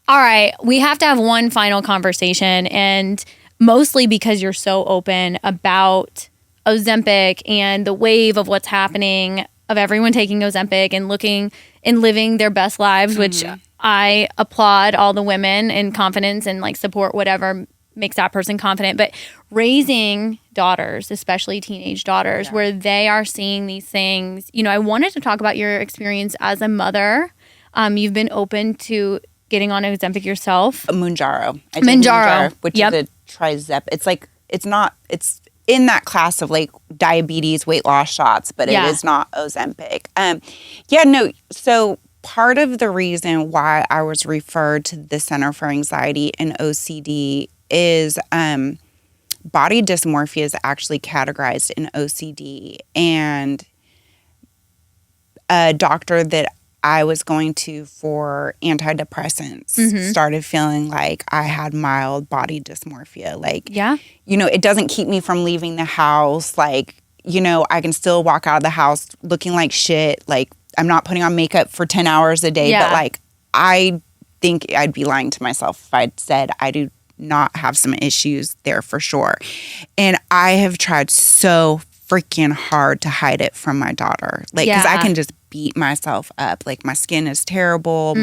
All right. We have to have one final conversation, and mostly because you're so open about Ozempic and the wave of what's happening of everyone taking Ozempic and looking and living their best lives, which I applaud all the women in confidence and like support whatever makes that person confident. But raising daughters, especially teenage daughters, where they are seeing these things, you know, I wanted to talk about your experience as a mother. You've been open to getting on Ozempic yourself. Mounjaro. Mounjaro, which is a trizep. It's like, it's in that class of like diabetes weight loss shots, but it is not Ozempic. So part of the reason why I was referred to the Center for Anxiety and OCD is body dysmorphia is actually categorized in OCD, and a doctor that I was going to for antidepressants started feeling like I had mild body dysmorphia. Like, you know, it doesn't keep me from leaving the house. Like, you know, I can still walk out of the house looking like shit. Like, I'm not putting on makeup for 10 hours a day. But like, I think I'd be lying to myself if I'd said I do not have some issues there for sure. And I have tried so freaking hard to hide it from my daughter. Like, because I can just beat myself up. Like, my skin is terrible.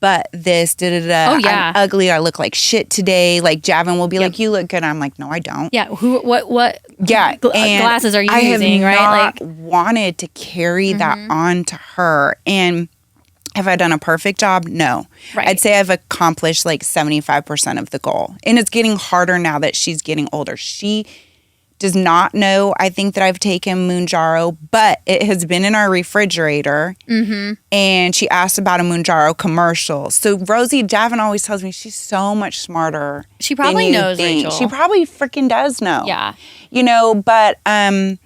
But this, I'm ugly. I look like shit today. Like, Javin will be like, you look good. I'm like, no, I don't. Yeah. What glasses are you I using, have right? Not wanted to carry that on to her. And have I done a perfect job? No. Right. I'd say I've accomplished like 75% of the goal. And it's getting harder now that she's getting older. She does not know, I think, that I've taken Mounjaro, but it has been in our refrigerator. And she asked about a Mounjaro commercial. So Rosie Javin always tells me she's so much smarter. She probably knows, Rachel. She probably freaking does know. Yeah. You know, but I'm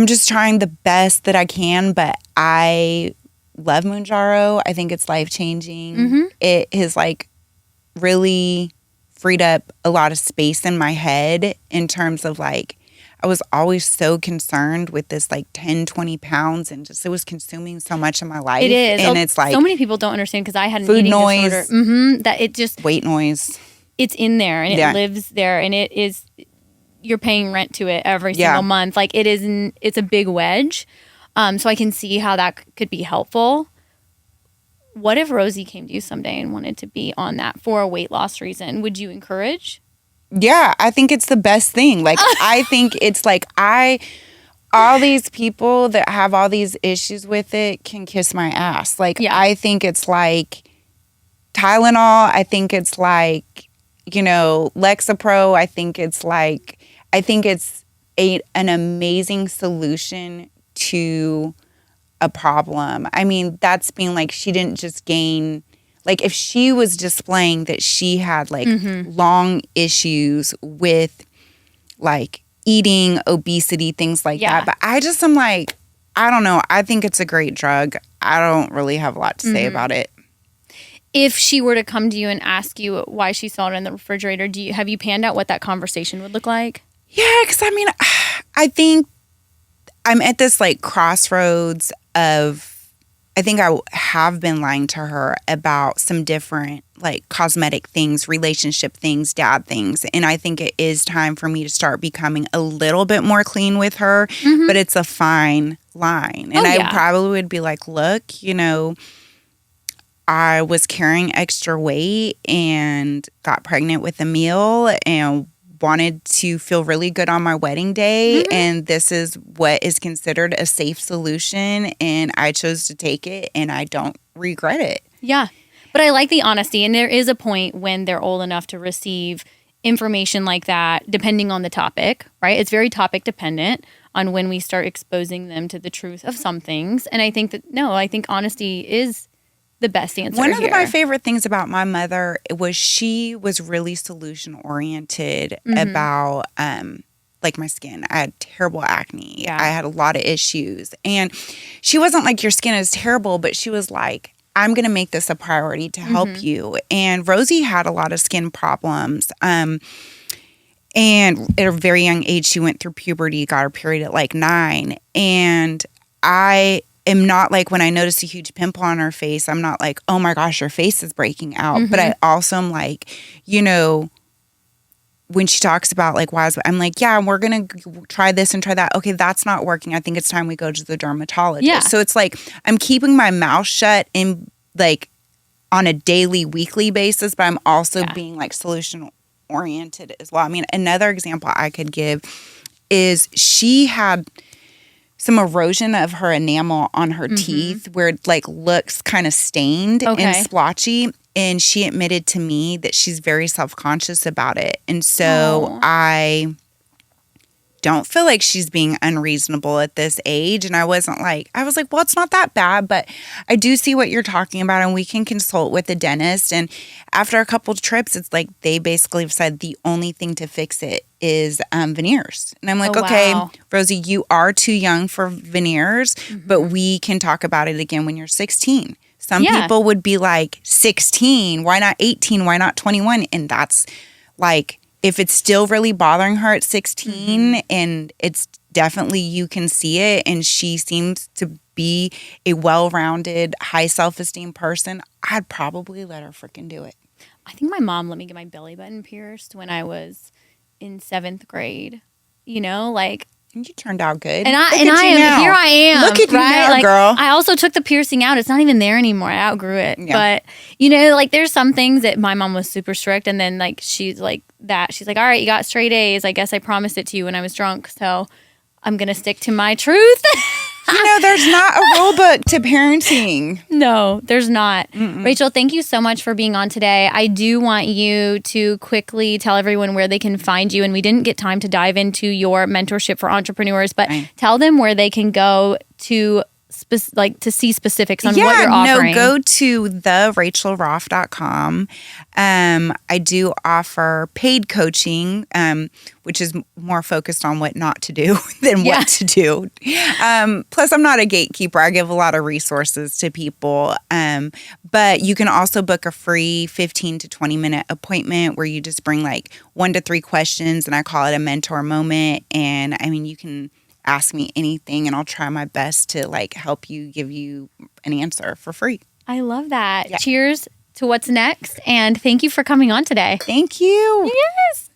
just trying the best that I can. But I love Mounjaro. I think it's life-changing. It has like really freed up a lot of space in my head in terms of like, I was always so concerned with this like 10, 20 pounds and just it was consuming so much of my life. It is. And it's like so many people don't understand because I had an food eating noise, disorder. That it just weight noise. It's in there and it lives there and it is, you're paying rent to it every single month. Like it's a big wedge. So I can see how that could be helpful. What if Rosie came to you someday and wanted to be on that for a weight loss reason? Would you encourage? Yeah, I think it's the best thing. Like, I think it's like all these people that have all these issues with it can kiss my ass. Like, I think it's like Tylenol. I think it's like, you know, Lexapro. I think it's an amazing solution to a problem. I mean, that's being like, she didn't just gain, like if she was displaying that she had like long issues with like eating, obesity, things like that. But I'm like, I don't know. I think it's a great drug. I don't really have a lot to say about it. if she were to come to you and ask you why she saw it in the refrigerator, have you panned out what that conversation would look like? Yeah, because I mean, I think I'm at this like crossroads of, I think I have been lying to her about some different like cosmetic things, relationship things, dad things. And I think it is time for me to start becoming a little bit more clean with her, but it's a fine line. And I probably would be like, look, you know, I was carrying extra weight and got pregnant with Emil and wanted to feel really good on my wedding day. And this is what is considered a safe solution. And I chose to take it and I don't regret it. Yeah. But I like the honesty. And there is a point when they're old enough to receive information like that, depending on the topic, right? It's very topic dependent on when we start exposing them to the truth of some things. And I think I think honesty is the best answer. One of my favorite things about my mother was she was really solution oriented about like my skin. I had terrible acne. I had a lot of issues. And she wasn't like, your skin is terrible, but she was like, I'm going to make this a priority to help you. And Rosie had a lot of skin problems. And at a very young age, she went through puberty, got her period at like 9. And I am not like, when I notice a huge pimple on her face, I'm not like, oh my gosh, her face is breaking out. But I also am like, you know, when she talks about like, I'm like, yeah, we're going to try this and try that. Okay, that's not working. I think it's time we go to the dermatologist. Yeah. So it's like, I'm keeping my mouth shut in like on a daily, weekly basis, but I'm also being like solution oriented as well. I mean, another example I could give is she had some erosion of her enamel on her teeth where it like looks kind of stained and splotchy. And she admitted to me that she's very self-conscious about it. And so I don't feel like she's being unreasonable at this age. And I was like, well, it's not that bad, but I do see what you're talking about and we can consult with the dentist. And after a couple of trips, it's like they basically have said the only thing to fix it is veneers. And I'm like, okay, Rosie, you are too young for veneers, but we can talk about it again when you're 16. Some people would be like 16, why not 18, why not 21? And that's like, if it's still really bothering her at 16 and it's definitely, you can see it, and she seems to be a well-rounded, high self-esteem person, I'd probably let her freaking do it. I think my mom let me get my belly button pierced when I was in 7th grade. You know, like, and you turned out good. And I am. Look at you now, like, girl. I also took the piercing out. It's not even there anymore. I outgrew it. Yeah. But, you know, like there's some things that my mom was super strict. And then like, she's like, all right, you got straight A's. I guess I promised it to you when I was drunk. So I'm going to stick to my truth. You know, there's not a rule book to parenting. No, there's not. Rachel, thank you so much for being on today. I do want you to quickly tell everyone where they can find you. And we didn't get time to dive into your mentorship for entrepreneurs, but tell them where they can go to to see specifics on what you're offering. Go to therachelroff.com. I do offer paid coaching, which is more focused on what not to do than what to do. Plus, I'm not a gatekeeper. I give a lot of resources to people. But you can also book a free 15 to 20-minute appointment where you just bring like 1 to 3 questions, and I call it a mentor moment. And I mean, you can ask me anything and I'll try my best to like help you, give you an answer for free. I love that. Yeah. Cheers to what's next. And thank you for coming on today. Thank you. Yes.